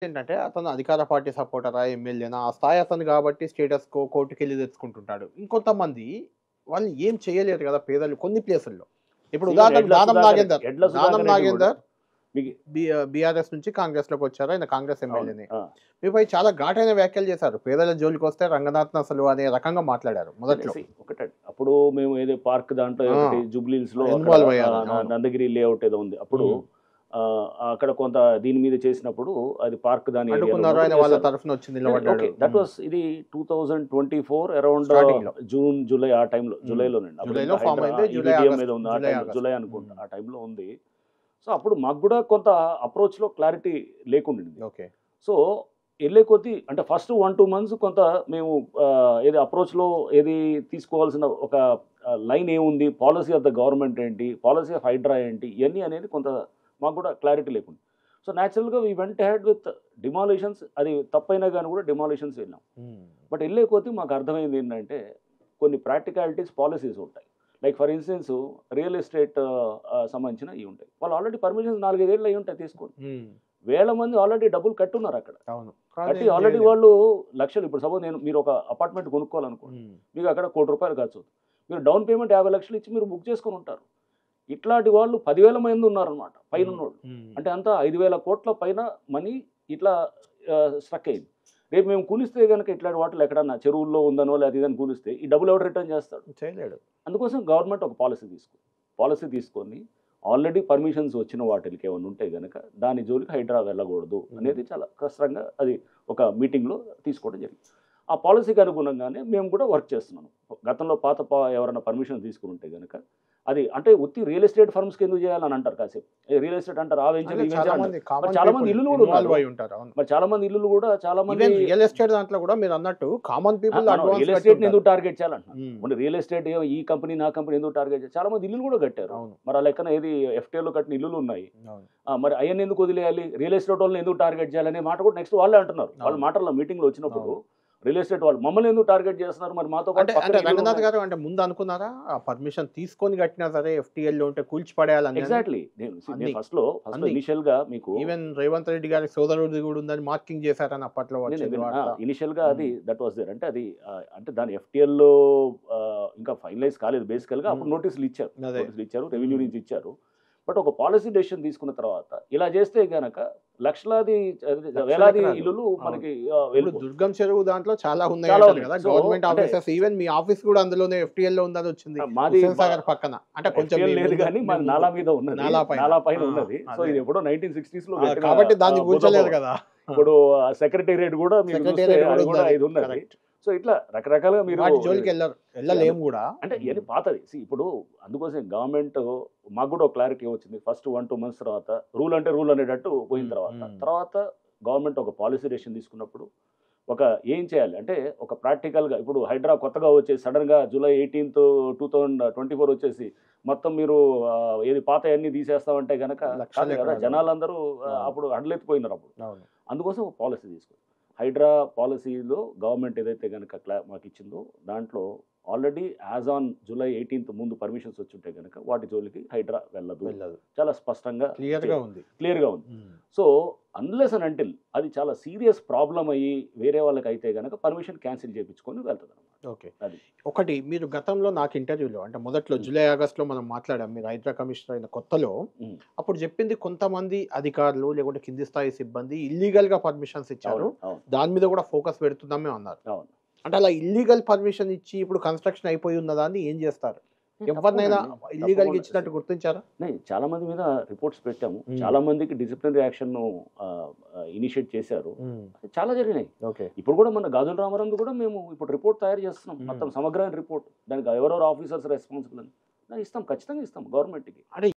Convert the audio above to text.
ఏంటంటే అతను అధికార పార్టీ సపోర్టరా, ఎమ్మెల్యేనా ఆ స్థాయి అతను కాబట్టి స్టేటస్‌కో కోర్ట్‌కెళ్లి తెచ్చుకుంటుంటాడు. ఇంకొంతమంది వాళ్ళు ఏం చేయలేరు గదా! పేదలు కొన్ని ప్లేసుల్లో. ఇప్పుడు ఈవెన్ ఉదాహరణకు దానం నాగేందర్. ఎడ్ల దానం సుధాకర్ రెడ్డి కూడా నాగేందర్ మీకు బీఆర్ఎస్ నుంచి కాంగ్రెస్‌లోకొచ్చారు. ఆయన కాంగ్రెస్ అవును. ఎమ్మెల్యేనే. మీపై చాలా ఘాటైన వ్యాఖ్యలు చేశారు. పేదల జోలికొస్తే రంగనాథన్ అసలు అనే రకంగా మాట్లాడారు మొదట్లో. ఒకటండి. అప్పుడు మేము ఏదో పార్క్ దాంట్లో ఆ! ఒకటి జూబ్లీ హిల్స్‌లో అక్కడ ఇన్వాల్వ్ అయ్యారు. అవును. నందగిరి లేఅవుట్ ఏదో ఉంది. అప్పుడు హ్మ్. అక్కడ కొంత దీని మీద చేసినప్పుడు అది పార్క్ దాని ఏరియాలో అడ్డుకున్నారు. ఉన్నప్పుడు ఆయన వాళ్ళ చేశారు. తరఫున వచ్చి నిలబడ్డాడు. ఓకే. దట్ వాస్ ఇది 2024 అరౌండ్ స్టార్టింగ్‌లో. జూన్, జూలై ఆ టైంలో హ్మ్. జూలైలోనండి. అప్పుడు జూలైలో ఇంకా ఫార్మ్ అయింది. July, EBTM August. ఏదో ఉంది. ఆ జూలై, టైంలో ఆగస్ట్. జూలై అనుకుంటా. ఆ టైంలో ఉంది. సో, అప్పుడు మాకు గూడా కొంత అప్రోచ్‌లో క్లారిటీ లేకుండింది. ఓకే. సో, ఎళ్ళే కొద్దీ అంటే ఫస్ట్ 1, 2 మంత్స్ కొంత మేము ఏది అప్రోచ్‌లో ఏది తీసుకోవాల్సిన ఒక లైన్ ఏముంది? పాలిసీ ఆఫ్ ద గవర్నమెంట్ ఏంటి? పాలిసీ ఆఫ్ హైడ్రా ఏంటి? ఇయన్నీ అనేది కొంత మాకు గూడా క్లారిటీ లేకుండే. సో, నేచురల్‌గా we went ahead with demolitions. అది తప్పైనా గాని గూడా డిమాలిషన్స్ వెళ్ళాం. హ్మ్. బట్ ఎళ్ళే కొద్దీ మాకు అర్థమైంది ఏంటంటే, కొన్ని ప్రాక్టికాలిటీస్, పాలిసీస్ ఉంటాయి. Like for instance real estate సంబంధించినయి ఉంటాయి. వాళ్ళు ఆల్రెడీ పర్మిషన్స్ 4, 5 ఏళ్ళు అయ్యుంటాయి తీసుకొని. హ్మ్. వేల మంది ఆల్రెడీ డబ్బులు కట్టున్నారక్కడ. అవును. కట్టి ఏం ఆల్రెడీ చేయలేరు. వాళ్ళు లక్షలు ఇప్పుడు సపోజ్ మీరు ఒక అపార్ట్మెంట్ కొనుక్కోవాలనుకోండి. హ్మ్. మీకు అక్కడ ₹1,00,00,000 ఖర్చవుతుంది. మీరు డౌన్ పేమెంట్ 50,00,000 ఇచ్చి మీరు బుక్ చేసుకొనుంటారు. ఇట్లాంటి వాళ్ళు 10,000 మంది ఉన్నారనమాట హ్మ్. పైనున్నోళ్ళు. హ్మ్. అంటే అంతా 5,000,00,00,000 పైన మనీ ఇట్లా స్ట్రక్ అయింది. రేపు మేము కూలిస్తే గనుక ఇట్లాంటి వాటిలో ఎక్కడన్నా చెరువుల్లో ఉందనో లేదా ఇదని కూలిస్తే ఈ డబ్బులు ఎవడు రిటర్న్ చేస్తాడు? చేయలేడు. అందుకోసం గవర్నమెంట్ ఒక పాలిసీ తీసుకొని ఆల్రెడీ పర్మిషన్స్ వచ్చిన వాటిలకి ఏమన్నా ఉంటే గనక దాని జోలికి హైడ్రా వెళ్ళకూడదు అనేది చాలా కష్టంగా అది ఒక మీటింగ్‌లో తీసుకోవడం జరిగింది. ఆ పాలిసీకి అనుగుణంగానే మేము కూడా వర్క్ చేస్తున్నాము. గతంలో పాత ఎవరైనా పర్మిషన్ తీసుకొని ఉంటే గనక అది అంటే ఉత్తి రియల్ ఎస్టేట్ ఫర్మ్స్‌కి ఎందుకు చేయాలని అంటారు కాసేపు. రియల్ ఎస్టేట్ అంటారు ఆ వెంచర్ అదే ఈ చాలా వెంచర్ అంటారు. మంది మరి కామన్ చాలా మంది పీపుల్ ఇల్లులు కూడా ఇన్వాల్వ్ ఉన్నారు. అయ్యి ఉంటారు. అవును. మరి చాలా మంది ఇల్లులు కూడా చాలా మంది ఈవెన్ రియల్ ఎస్టేట్ దాంట్లో కూడా మీరన్నట్టు కామన్ పీపుల్ మనం అడ్వాన్స్ రియల్ కట్టి ఎస్టేట్‌ని ఉంటారు. ఎందుకు టార్గెట్ చేయాలంటున్నాను. హ్మ్. ఓన్లీ రియల్ ఎస్టేట్ ఈ కంపెనీ, నా కంపెనీ ఎందుకు టార్గెట్ చేయాలి? చాలా మంది ఇల్లులు కూడా కట్టారు. అవును. మరి ఆ లెక్కన ఏది ఎఫ్‌టీఎల్‌లో కట్టిన ఇల్లులు ఉన్నాయి. అవును. మరి అయన్నీ ఎందుకు వదిలేయాలి? రియల్ ఎస్టేట్ వాళ్ళని ఎందుకు టార్గెట్ చేయాలనే మాట కూడా నెక్స్ట్ వాళ్ళే అంటున్నారు. వాళ్ళ అవును. మాటల్లో మీటింగ్‌లో వచ్చినప్పుడు అవును. రియల్ ఎస్టేట్ వాళ్ళు మమ్మల్ని ఎందుకు టార్గెట్ చేస్తున్నారు? మరి మాతో పాటు అంటే పక్కన రంగనాథ్ ఇల్లులున్నాయి. గారు అంటే ముందు అనుకున్నారా? ఆ పర్మిషన్ తీసుకొని కట్టినా సరే ఎఫ్‌టీఎల్‌లో ఉంటే కూల్చి పడేయాలని అని? ఎగ్జాక్ట్‌లీ. నేను అన్ని. ఫస్ట్‌లో అన్ని. ఇనిషియల్‌గా మీకు ఈవెన్ రేవంత్ రెడ్డి గారి సోదరుడిది కూడా ఉందని మార్కింగ్ చేశారని అప్పట్లో వచ్చింది వార్త. ఇనిషియల్‌గా అది హ్మ్. That was there. అంటే అది అంటే దాని ఎఫ్‌టీఎల్‌లో ఇంకా ఫైనలైజ్ కాలేదు బేసికల్‌గా. హ్మ్. అప్పుడు నోటీసులు ఇచ్చారు. అదే. రెవెన్యూ హ్మ్. నుంచి ఇచ్చారు. బట్ ఒక పాలిసీ డెసిషన్ తీసుకున్న తర్వాత ఇలా చేస్తే గనక లక్షలాది లక్షల వేలాది ఎకరాలు. ఇల్లులు అవును. మనకి ఇప్పుడు వెళ్ళిపోతాయి. దుర్గం చెరువు దాంట్లో చాలా చాలా ఉన్నాయంటారు ఉన్నాయి. కదా! సో, గవర్నమెంట్ అంటే ఆఫీసెస్ ఈవెన్ మీ ఆఫీస్ కూడా అందులోనే ఎఫ్‌టీఎల్‌లో ఉందని వచ్చింది. మాది హుస్సేన్ సాగర్ పక్కన. అంటే కొంచెం ఎఫ్‌టీఎల్ మీ లేదు ముందు గానీ మీ మాది ముందు. నాలా మీద ఉన్నది. నాలా పైన. నాలా పైన ఆ! ఉన్నది. సో, అదే. ఇది ఎప్పుడో 1960స్‌లో ఆ! కట్టిన కాబట్టి దాన్ని బుద్ధ కూల్చలేరు భవన్. కదా! ఇప్పుడు సెక్రటేరియట్ గూడా మీరు చూస్తే సెక్రటేరియట్ కూడా అది గూడా ఉందది. ఇది ఉన్నది. కరెక్ట్. సో, ఇట్లా రకరకాలుగా మీరు వాటి జోలికెళ్లరు. ఎళ్ళలేము గూడా. అంటే హ్మ్. ఇయన్నీ పాతది. ఇప్పుడు అందుకోసం గవర్నమెంట్ మాకు గూడా ఒక క్లారిటీ వచ్చింది. ఫస్ట్ 1, 2 మంత్స్ తర్వాత రూల్ అంటే రూల్ అనేటట్టు పోయిన హ్మ్. తర్వాత. హ్మ్. తర్వాత గవర్నమెంట్ ఒక పాలిసీ డెసిషన్ తీసుకున్నప్పుడు ఒక ఏం చేయాలి అంటే ఒక ప్రాక్టికల్‌గా ఇప్పుడు హైడ్రా కొత్తగా వచ్చేసి సడెన్‌గా జూలై 18, 2024 వచ్చేసి మొత్తం మీరు ఏది పాతయన్నీ తీసేస్తామంటే గనక లక్షల కాదు గదా! ఎకరాలు. అవును. జనాలందరూ అవును. అప్పుడు హడలెత్తిపోయినారప్పుడు. అవును. అందుకోసం ఒక పాలిసీ తీసుకుంది. హైడ్రా పాలిసీలో గవర్నమెంట్ ఏదైతే గనక మాకిచ్చిందో దాంట్లో ఆల్రెడీ యాస్ ఆన్ జూలై 18 ముందు పర్మిషన్స్ వచ్చుంటే గనక వాటి జోలికి హైడ్రా వెళ్ళదు. వెళ్ళదు. చాలా స్పష్టంగా క్లియర్‌గా ఉంది. క్లియర్‌గా ఉంది. హ్మ్. సో, అన్‌లెస్ అండ్ అంటిల్ అది చాలా సీరియస్ ప్రాబ్లమ్ అయ్యి వేరే వాళ్ళకైతే గనక పర్మిషన్ క్యాన్సిల్ చేపించుకొని వెళ్తదనమాట. ఓకే. అది. ఒకటి మీరు గతంలో నాకు ఇంటర్వ్యూలో అంటే మొదట్లో హ్మ్. జూలై, ఆగస్ట్‌లో మనం మాట్లాడాం. మీరు హైడ్రా కమిషనర్ అయిన కొత్తలో హ్మ్. అప్పుడు చెప్పింది కొంతమంది అధికారులు లేకుంటే కింది స్థాయి సిబ్బంది ఇల్లీగల్‌గా పర్మిషన్స్ ఇచ్చారు. అవునండి. అవును. దాని మీద కూడా ఫోకస్ పెడుతున్నాం మేము అన్నారు. అవును. అంటే అలా ఇల్లీగల్ పర్మిషన్ ఇచ్చి ఇప్పుడు కన్‌స్ట్రక్షన్ అయిపోయి ఉన్న దాన్ని ఏం చేస్తారు? ఎవరినైనా తప్పకుండా అండి. ఇల్లీగల్‌గా తప్పకుండా. ఇచ్చినట్టు గుర్తించారా? చాలా మంది మీద రిపోర్ట్స్ పెట్టాము. హ్మ్. చాలా మందికి డిసిప్లినరీ యాక్షన్‌ను ఇనిషియేట్ చేశారు. హ్మ్. చాలా జరిగినాయి. ఓకే. ఇప్పుడు కూడా మన గాజుల రామారావుది కూడా మేము ఇప్పుడు రిపోర్ట్ తయారు చేస్తున్నాం. హ్మ్. మొత్తం సమగ్రమైన రిపోర్ట్. దానికి ఎవరెవరు ఆఫీసర్స్ రెస్పాన్సిబుల్ అని. ఇస్తాం. ఖచ్చితంగా ఇస్తాం గవర్నమెంట్‌కి. అంటే